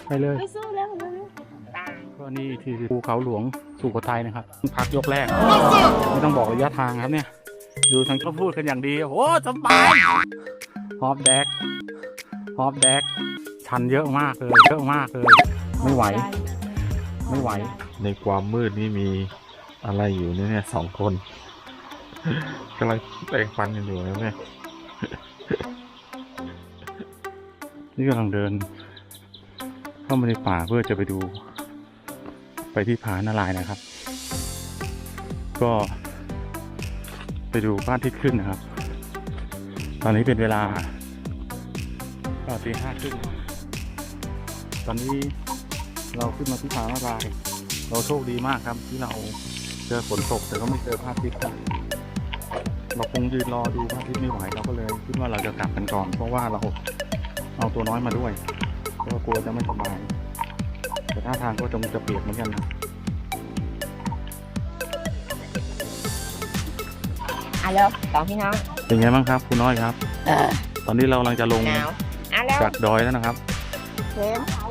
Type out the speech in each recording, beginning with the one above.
ไปเลย ไปสู้แล้วก็นี่ที่ภูเขาหลวงสุโขทัยนะครับพักยกแรกไม่ต้องบอกระยะทางครับเนี่ยดูทางก็พูดกันอย่างดีโอ้สบายฮอปแดกชันเยอะมากเลยไม่ไหวในความมืดนี่มีอะไรอยู่เนี่ยสองคนกำลังแปลงฟันกันอยู่นะเนี่ย นี่กำลังเดินเข้ามาในป่าเพื่อจะไปดูไปที่ผานารายณ์นะครับก็ไปดูพระอาทิตย์ขึ้นนะครับตอนนี้เป็นเวลาตี 5:30ตอนนี้เราขึ้นมาที่ผานารายณ์เราโชคดีมากครับที่เราเจอฝนตกแต่ก็ไม่เจอพระอาทิตย์ครับเราคงยืนรอดูพระอาทิตย์ไม่ไหวเราก็เลยคิดว่าเราจะกลับกันก่อนเพราะว่าเราเอาตัวน้อยมาด้วยก็กลัวจะไม่สบายแต่ท่าทางก็จะเปียกเหมือนกันนะแล้วสองพี่น้องเป็นไงบ้างครับคุณน้อยครับตอนนี้เรากำลังจะลงจากดอยแล้วนะครับ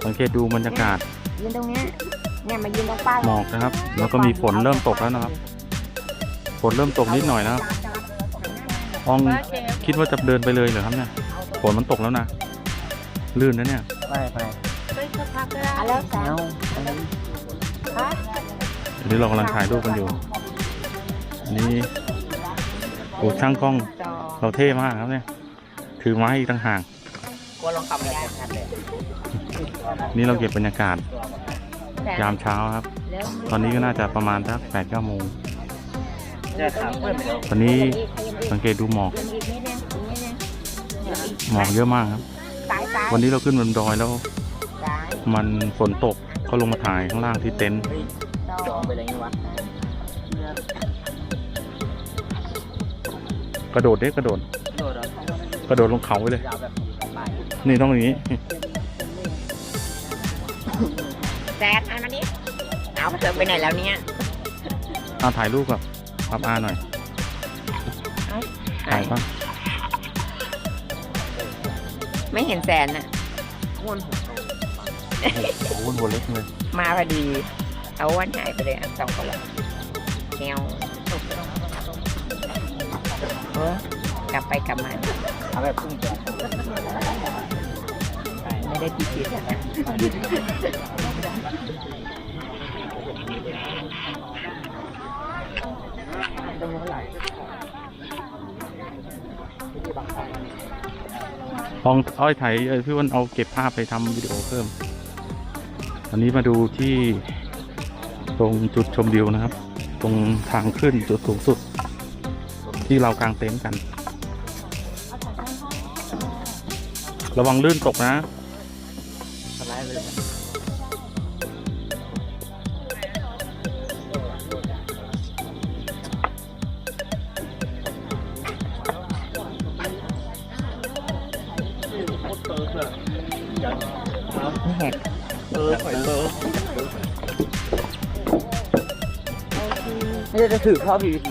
สังเกตดูบรรยากาศยืนตรงนี้เนี่ยมายืนตรงป้ายหมอกนะครับแล้วก็มีฝนเริ่มตกแล้วนะครับฝนเริ่มตกนิดหน่อยนะครับอองคิดว่าจะเดินไปเลยเหรอครับเนี่ยฝนมันตกแล้วนะลื่นนะเนี่ยไปสักพักแล้วอันนี้เรากำลังถ่ายรูปกันอยู่นี่โอ้ช่างกล้องเราเท่มากครับเนี่ยถือไม้อีกต่างหากกลัวลงขับไม่ได้เลยนี่เราเก็บบรรยากาศยามเช้าครับตอนนี้ก็น่าจะประมาณสัก8-9 โมงตอนนี้สังเกตดูหมอกเยอะมากครับวันนี้เราขึ้นบนดอยแล้วมันฝนตกก็ลงมาถ่ายข้างล่างที่เต็นท์กระโดดลงเขาไปเลยนี่ต้องอย่างนี้แซดอันนี้เอาเธอไปไหนแล้วเนี่ยถ่ายรูปกับอาหน่อยถ่ายป่ะไม่เห็นแซนน่ะอ้วนหัวเล็กเลยมาพอดีเอาอ้วนหายไปเลยสองคนละแนวกลับไปกลับมาเอาแบบพุ่งจอดไม่ได้ติดนะลองอ้อยไถพี่วันเอาเก็บภาพไปทำวิดีโอเพิ่มอันนี้มาดูที่ตรงจุดชมวิวนะครับตรงทางขึ้นจุดสูงสุดที่เรากางเต็นท์กันระวังลื่นตกนะแหกไม่ได้จะถือข้อพีวีที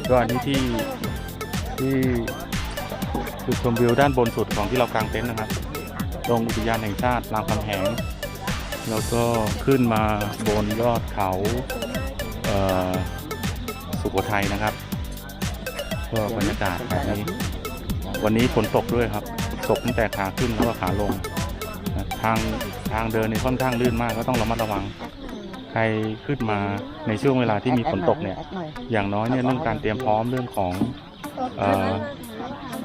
ก็อันนี้ที่จุดชมวิวด้านบนสุดของที่เรากางเต็นท์นะครับตรงอุทยานแห่งชาติรามคำแหงแล้วก็ขึ้นมาบนยอดเขาสุโขทัยนะครับก็บรรยากาศแบบนี้วันนี้ฝนตกด้วยครับตกตั้งแต่ขาขึ้นแล้วก็ขาลงทางเดินนี่ค่อนข้างลื่นมากก็ต้องระมัดระวังใครขึ้นมาในช่วงเวลาที่มีฝนตกเนี่ยอย่างน้อยเนี่ยเรื่องการเตรียมพร้อมเรื่องของ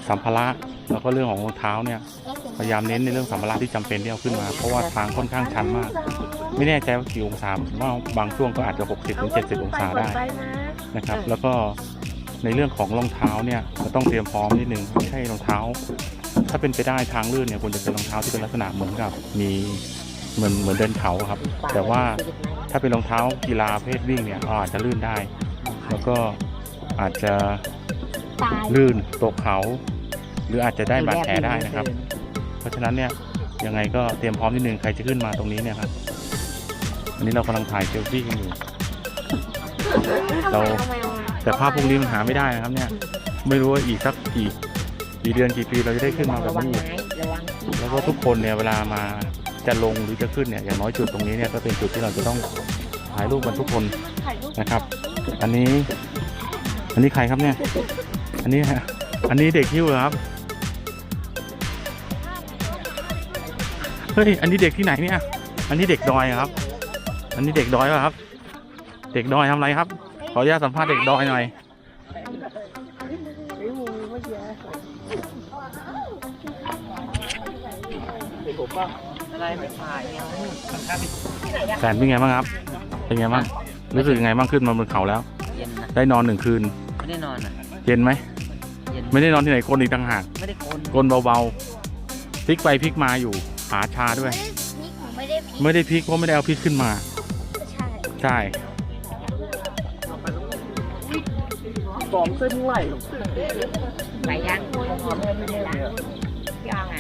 สัมภาระแล้วก็เรื่องของรองเท้าเนี่ยพยายามเน้นในเรื่องสัมภาระที่จำเป็นที่เอาขึ้นมาเพราะว่าทางค่อนข้างชันมากไม่แน่ใจว่ากี่องศาว่าบางช่วงก็อาจจะ60-70 องศาได้นะครับแล้วก็ในเรื่องของรองเท้าเนี่ยเราต้องเตรียมพร้อมนิดนึงไม่ใช่รองเท้าถ้าเป็นไปได้ทางลื่นเนี่ยควรจะเป็นรองเท้าที่เป็นลักษณะเหมือนกับมีเหมือนเดินเขาครับแต่ว่าถ้าเป็นรองเท้ากีฬาเพศวิ่งเนี่ยอาจจะลื่นได้แล้วก็อาจจะลื่นตกเขาหรืออาจจะได้บาดแผลได้นะครับเพราะฉะนั้นเนี่ยยังไงก็เตรียมพร้อมนิดนึงใครจะขึ้นมาตรงนี้เนี่ยครับอันนี้เรากำลังถ่ายเซลฟี่กันอยู่แต่ภาพพวกนี้มันหาไม่ได้นะครับเนี่ยไม่รู้ว่าอีกสักกี่เดือนกี่ปีเราจะได้ขึ้นมาแบบนี้แล้วก็ทุกคนเนี่ยเวลามา จะลงหรือจะขึ้นเนี่ยอย่างน้อยจุดตรงนี้เนี่ยก็เป็นจุดที่เราจะต้องถ่ายรูปกันทุกคนนะครับ อันนี้ใครครับเนี่ย อันนี้เด็กฮิ้วเหรอครับเฮ้ยอันนี้เด็กที่ไหนเนี่ยอันนี้เด็กดอยเหรอครับ อันนี้เด็กดอยเหรอครับ เด็กดอยทำอะไรครับขออนุญาตสัมภาษณ์เด็กดอยหน่อยแสนเป็นไงบ้างครับเป็นไงบ้างรู้สึกยังไงบ้างขึ้นมาบนเขาแล้ว เย็นนะ ได้นอน1 คืน ไม่ได้นอนอ่ะ เย็นไหม เย็น ไม่ได้นอนที่ไหนคนอีกต่างหาก ไม่ได้คน กลเบาๆพลิกไปพลิกมาอยู่ขาชาด้วย ไม่ได้พริก ไม่ได้พลิกเพราะไม่ได้เอาพลิกขึ้นมา ใช่ ใช่ ไปยังพร้อมเลยไม่ได้ละพี่อองอ่ะ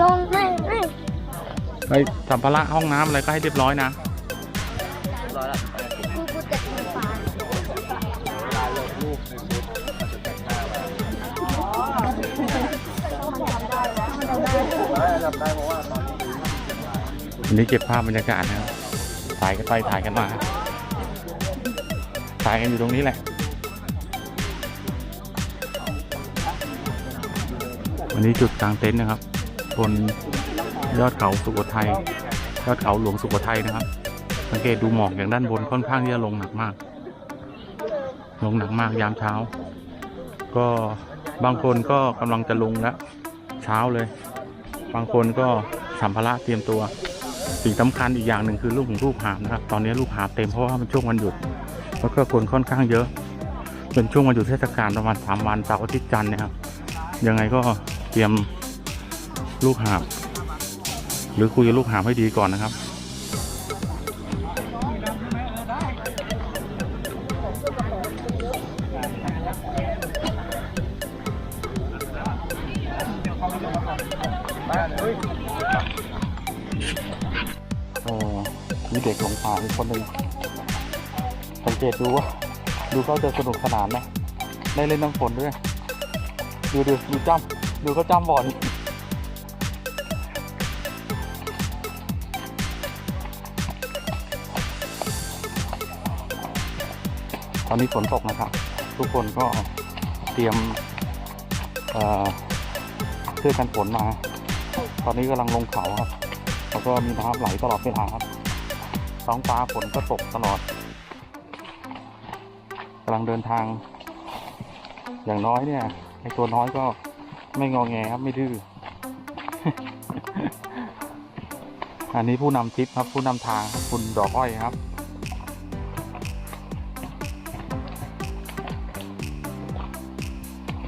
ลงไม่ ไปสัมภาระห้องน้ำอะไรก็ให้เรียบร้อยนะ รอแล้ว กูแต่กูฟ้า อันนี้เก็บภาพบรรยากาศนะครับถ่ายกันไปถ่ายกันมาถ่ายกันอยู่ตรงนี้แหละวันนี้จุดกลางเต็นท์นะครับบนยอดเขาสุโขทัยยอดเขาหลวงสุโขทัยนะครับสังเกตดูหมอกอย่างด้านบนค่อนข้างที่จะลงหนักมากยามเช้า ก็บางคนก็กำลังจะลงแล้วเช้าเลย บางคนก็สัมภาระเตรียมตัวสิ่งสำคัญอีกอย่างหนึ่งคือลูกของลูกหาบนะครับตอนนี้ลูกหาบเต็มเพราะว่ามันช่วงวันหยุดแล้วก็คนค่อนข้างเยอะเป็นช่วงวันหยุดเทศกาลประมาณ3 วันเสาร์อาทิตย์จันทร์นะครับยังไงก็เตรียมลูกหาบหรือคุยกับลูกหาบให้ดีก่อนนะครับโอ้มีเด็กหลงป่าอีกคนหนึ่งสังเกตดูว่าดูเขาจะสนุกสนานไหมได้เล่นน้ำฝนด้วยดูจ้ำดูเขาจ้ำบ่อนตอนนี้ฝนตกนะครับทุกคนก็เตรียมเสื้อกันฝนมาตอนนี้กำลังลงเขาครับแล้วก็มีน้ำไหลตลอดเวลาครับท้องฟ้าฝนก็ตกตลอดกำลังเดินทางอย่างน้อยเนี่ยไอตัวน้อยก็ไม่งอแงครับไม่ดื้อ อันนี้ผู้นำทริปครับผู้นำทางคุณดอกอ้อยครับ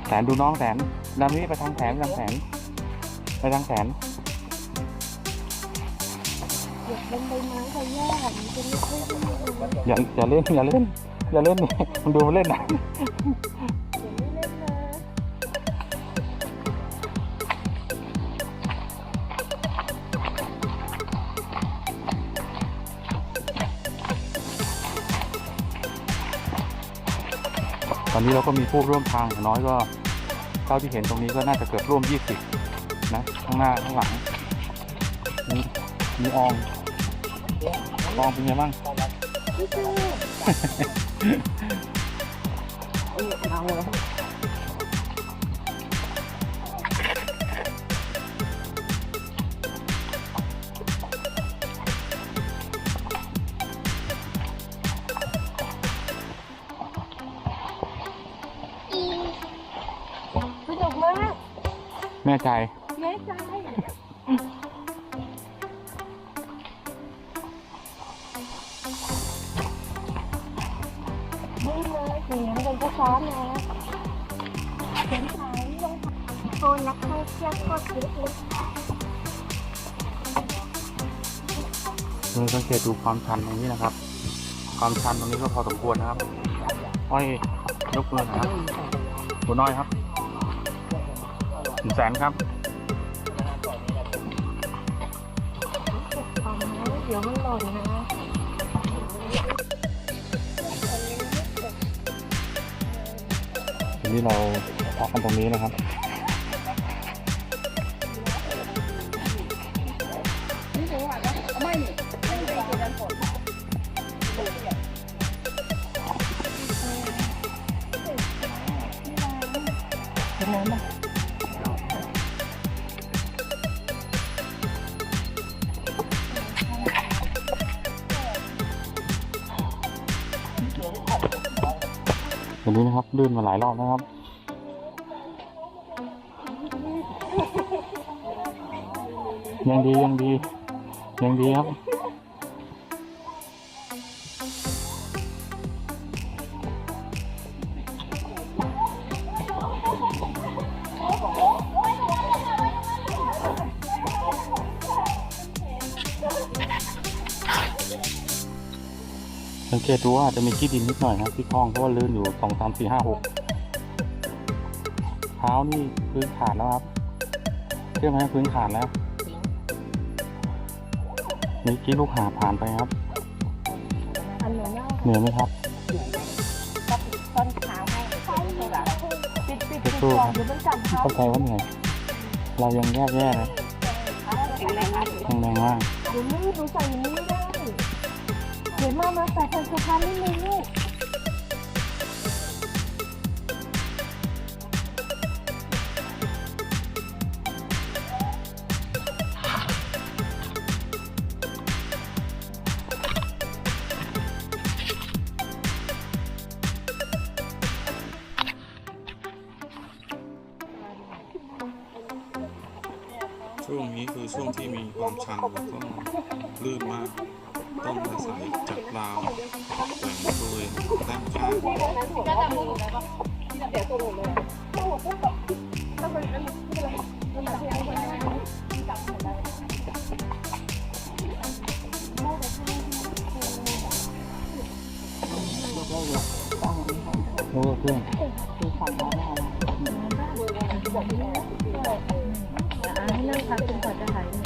แสนดูน้องแสนดำนี้ไปทางแสนไปทางแสน เป็นใบไม้ใบหญ้ามันจะไม่ค่อยดีเลย อย่าเล่นนี่มันดูมันเล่นนะ ตอนนี้เราก็มีผู้ร่วมทางอย่างน้อยก็เท่าที่เห็นตรงนี้ก็น่าจะเกือบร่วม20นะข้างหน้าข้างหลังมีอองเป็นไงบ้าง เอาเลย สนุกมาก แน่ใจ แน่ใจนี่เลยเสียงเป็นก็ซ้อมนะเสียงสายลงโคนนักท่องเที่ยวโคตรเยอะเลย เราสังเกตดูความชันตรงนี้นะครับ ความชันตรงนี้ก็พอสมควรนะครับอ้อยยกมือนะครับคุณน้อยครับ100,000ครับ เดี๋ยวมันหล่นนะ ทีนี้เราพักกันตรงนี้นะครับ เป็นน้ำอ่ะวันนี้นะครับลื่นมาหลายรอบนะครับยังดีครับ สังเกตดูว่าจะมีขี้ดินนิดหน่อยนะที่คลองเพราะว่าลื่นอยู่2 3 4 5 6เท้านี่พื้นขาดแล้วครับเชื่อไหมพื้นขาดแล้วนี่กี้ลูกหาผ่านไปครับ อันเหนือเน่า เหนื่อยไหมครับ ต้นเท้าให้ใช่ไหม ปิดก่อนเดี๋ยวมันกัดเท้า เข้าใจว่าเหนื่อยเรายังแย่นะ แข็งแรงมาก แข็งแรงมาก เดี๋ยวนี่หนูใส่อย่างนี้ไม่ได้เดี๋ยวมาใส่แผ่นสะพานนิดนึงลูก ช่วงนี้คือช่วงที่มีความชันแล้วก็ลื่นมากต้องอาศัยจับราวแหว่งบริเวณด้านข้างโอ้เพื่อน คือฝั่งน้องเรา ให้นั่งพักจนกว่าจะหายเหนื่อย